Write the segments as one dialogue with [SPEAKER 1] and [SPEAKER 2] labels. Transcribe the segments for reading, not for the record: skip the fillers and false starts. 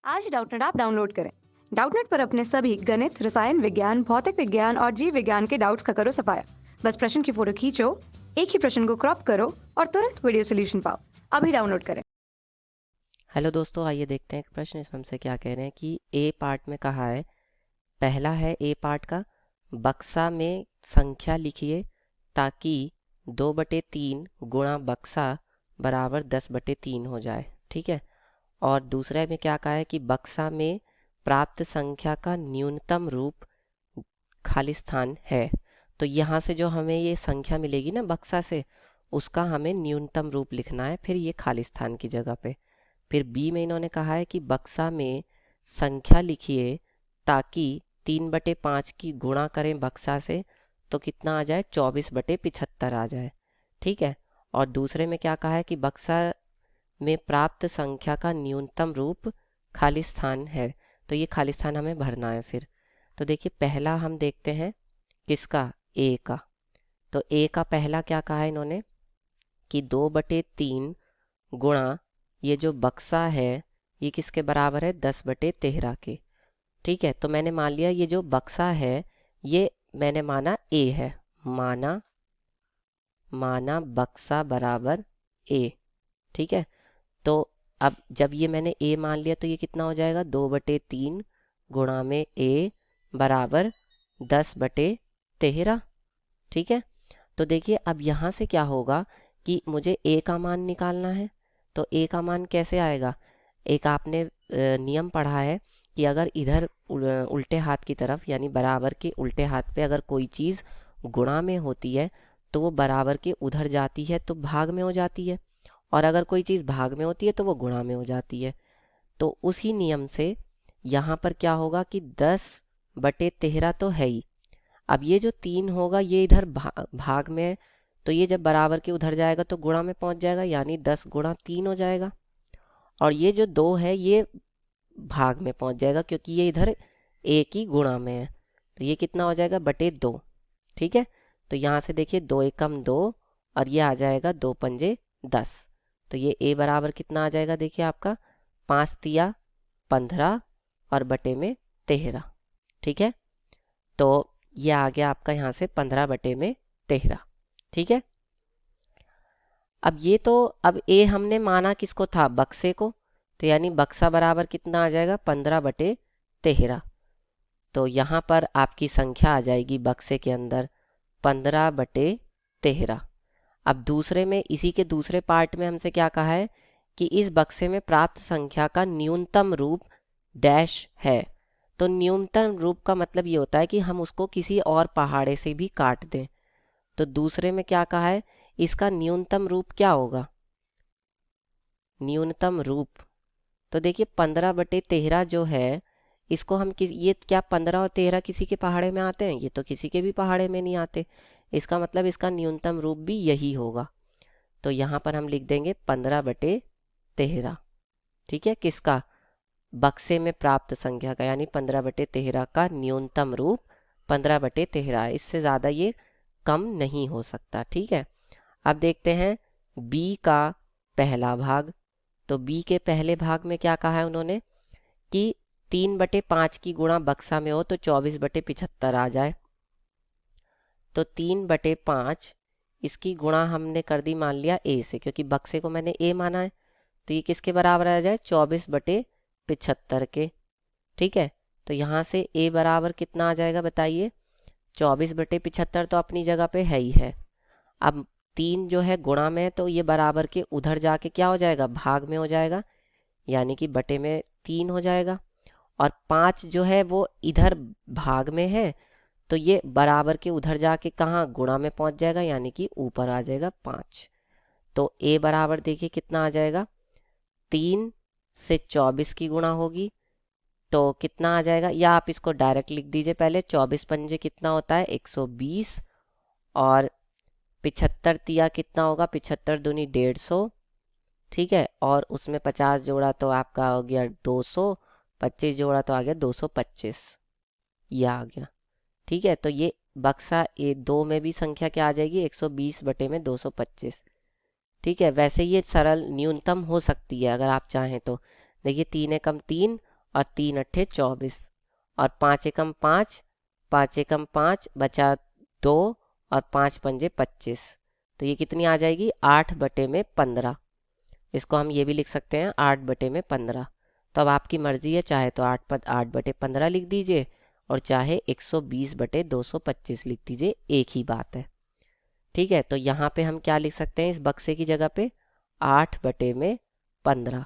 [SPEAKER 1] आज Doubtnut app download करें। Doubtnut पर अपने सभी गणित, रसायन विज्ञान, भौतिक विज्ञान और जीव विज्ञान के डाउट्स का करो सफाया। बस प्रश्न की फोटो खींचो, एक ही प्रश्न को क्रॉप करो और तुरंत वीडियो सोल्यूशन पाओ। अभी डाउनलोड करें।
[SPEAKER 2] हेलो दोस्तों, आइए देखते हैं एक प्रश्न। इसमें हमसे क्या कह रहे हैं कि ए पार्ट में कहा है, पहला है ए पार्ट का, बक्सा में संख्या लिखिए ताकि 2/3 गुणा बक्सा बराबर 10/3 हो जाए। ठीक है। और दूसरे में क्या कहा है कि बक्सा में प्राप्त संख्या का न्यूनतम रूप खाली स्थान है। तो यहाँ से जो हमें ये संख्या मिलेगी ना बक्सा से, उसका हमें न्यूनतम रूप लिखना है, फिर ये खाली स्थान की जगह पे। फिर बी में इन्होंने कहा है कि बक्सा में संख्या लिखिए ताकि 3/5 की गुणा करें बक्सा से तो कितना आ जाए, 24/75 आ जाए। ठीक है। और दूसरे में क्या कहा है कि बक्सा में प्राप्त संख्या का न्यूनतम रूप खाली स्थान है, तो ये खाली स्थान हमें भरना है। फिर तो देखिए, पहला हम देखते हैं किसका, ए का। तो ए का पहला क्या कहा है इन्होंने कि 2/3 गुणा ये जो बक्सा है ये किसके बराबर है, 10/13 के। ठीक है। तो मैंने मान लिया ये जो बक्सा है ये मैंने माना ए है, माना बक्सा बराबर ए। ठीक है। तो अब जब ये मैंने ए मान लिया तो ये कितना हो जाएगा, 2/3 गुणा में ए बराबर 10/13। ठीक है। तो देखिए, अब यहाँ से क्या होगा कि मुझे ए का मान निकालना है। तो ए का मान कैसे आएगा, एक आपने नियम पढ़ा है कि अगर इधर उल्टे हाथ की तरफ यानी बराबर के उल्टे हाथ पे अगर कोई चीज़ गुणा में होती है तो वो बराबर के उधर जाती है तो भाग में हो जाती है, और अगर कोई चीज़ भाग में होती है तो वो गुणा में हो जाती है। तो उसी नियम से यहाँ पर क्या होगा कि 10/13 तो है ही। अब ये जो 3 होगा ये इधर भाग में है, तो ये जब बराबर के उधर जाएगा तो गुणा में पहुंच जाएगा, यानी 10 गुणा 3 हो जाएगा। और ये जो 2 है ये भाग में पहुंच जाएगा क्योंकि ये इधर एक ही गुणा में है, तो ये कितना हो जाएगा, बटे 2। ठीक है। तो यहाँ से देखिए 2 एकम 2 और ये आ जाएगा 2×5 = 10। तो ये ए बराबर कितना आ जाएगा, देखिए आपका 5×3 = 15 और बटे में 13। ठीक है। तो ये आ गया आपका यहाँ से 15/13। ठीक है। अब ये तो अब ए हमने माना किसको था, बक्से को, तो यानी बक्सा बराबर कितना आ जाएगा, 15/13। तो यहाँ पर आपकी संख्या आ जाएगी बक्से के अंदर 15/13। अब दूसरे में, इसी के दूसरे पार्ट में हमसे क्या कहा है कि इस बक्से में प्राप्त संख्या का न्यूनतम रूप डैश है। तो न्यूनतम रूप का मतलब ये होता है कि हम उसको किसी और पहाड़े से भी काट दें। तो दूसरे में क्या कहा है, इसका न्यूनतम रूप क्या होगा, न्यूनतम रूप। तो देखिए 15/13 जो है इसको हम ये क्या 15 और 13 किसी के पहाड़े में आते हैं, ये तो किसी के भी पहाड़े में नहीं आते। इसका मतलब इसका न्यूनतम रूप भी यही होगा। तो यहाँ पर हम लिख देंगे 15/13। ठीक है। किसका, बक्से में प्राप्त संख्या का, यानी 15/13 का न्यूनतम रूप 15/13 है, इससे ज़्यादा ये कम नहीं हो सकता। ठीक है। अब देखते हैं बी का पहला भाग। तो बी के पहले भाग में क्या कहा है उन्होंने कि 3/5 की गुणा बक्सा में हो तो 24/75 आ जाए। तो 3/5 इसकी गुणा हमने कर दी मान लिया ए से, क्योंकि बक्से को मैंने ए माना है, तो ये किसके बराबर आ जाए, 24/75 के। ठीक है। तो यहाँ से ए बराबर कितना आ जाएगा बताइए, 24/75 तो अपनी जगह पे है ही है। अब 3 जो है गुणा में है तो ये बराबर के उधर जाके क्या हो जाएगा, भाग में हो जाएगा, यानी कि बटे में 3 हो जाएगा। और 5 जो है वो इधर भाग में है तो ये बराबर के उधर जाके कहाँ, गुणा में पहुंच जाएगा, यानी कि ऊपर आ जाएगा 5। तो ए बराबर देखिए कितना आ जाएगा, 3 से 24 की गुणा होगी तो कितना आ जाएगा, या आप इसको डायरेक्ट लिख दीजिए पहले, 24×5 कितना होता है, 120। और 75 तिया कितना होगा, 75×2 = 150। ठीक है। और उसमें 50 जोड़ा तो आपका हो गया 200, 25 जोड़ा तो आ गया 225, ये आ गया। ठीक है। तो ये बक्सा ए 2 में भी संख्या क्या आ जाएगी, 120/225। ठीक है। वैसे ये सरल न्यूनतम हो सकती है अगर आप चाहें तो। देखिए 3 एकम 3 और 3 अट्ठे 24 और 5 एकम 5, 5 एकम 5 बचा 2 और 5 पंजे 25। तो ये कितनी आ जाएगी 8/15। इसको हम ये भी लिख सकते हैं 8/15। तो अब आपकी मर्जी है, चाहे तो 8/15 लिख दीजिए और चाहे 120/225 लिख दीजिए, एक ही बात है। ठीक है, तो यहाँ पे हम क्या लिख सकते हैं इस बक्से की जगह पे 8/15।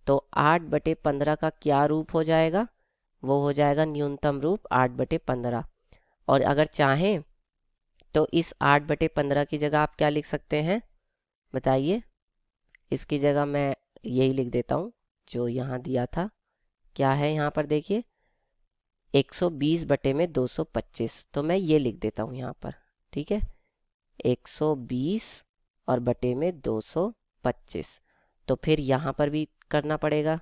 [SPEAKER 2] तो 8/15 का क्या रूप हो जाएगा, वो हो जाएगा न्यूनतम रूप 8/15। और अगर चाहें तो इस 8/15 की जगह आप क्या लिख सकते हैं बताइए। इसकी जगह मैं यही लिख देता हूँ जो यहाँ दिया था। क्या है यहाँ पर देखिए 120/225, तो मैं ये लिख देता हूँ यहाँ पर। ठीक है, 120 और बटे में 225। तो फिर यहाँ पर भी करना पड़ेगा।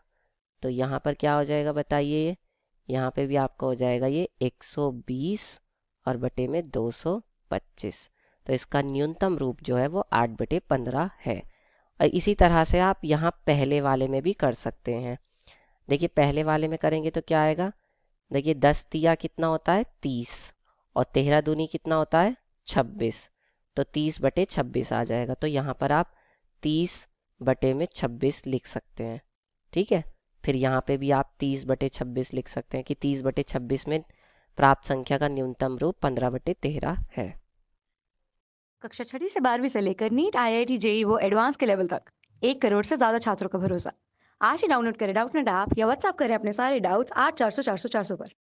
[SPEAKER 2] तो यहाँ पर क्या हो जाएगा बताइए, ये यहाँ पे भी आपका हो जाएगा ये 120 और बटे में 225। तो इसका न्यूनतम रूप जो है वो 8/15 है। और इसी तरह से आप यहाँ पहले वाले में भी कर सकते हैं। देखिए पहले वाले में करेंगे तो क्या आएगा, देखिए 10 तिया कितना होता है 30 और 13 दूनी कितना होता है 26। तो 30/26 आ जाएगा। तो यहाँ पर आप 30/26 लिख सकते हैं। ठीक है, फिर यहाँ पे भी आप 30/26 लिख सकते हैं कि 30/26 में प्राप्त संख्या का न्यूनतम रूप 15/13 है।
[SPEAKER 1] कक्षा 6वीं से 12वीं से लेकर नीट, IIT, जेई वो एडवांस के लेवल तक 1 करोड़ से ज्यादा छात्रों का भरोसा। आज ही डाउनलोड करें डाउटनेट ऐप या व्हाट्सएप करें अपने सारे डाउट्स 8400 400 400 पर।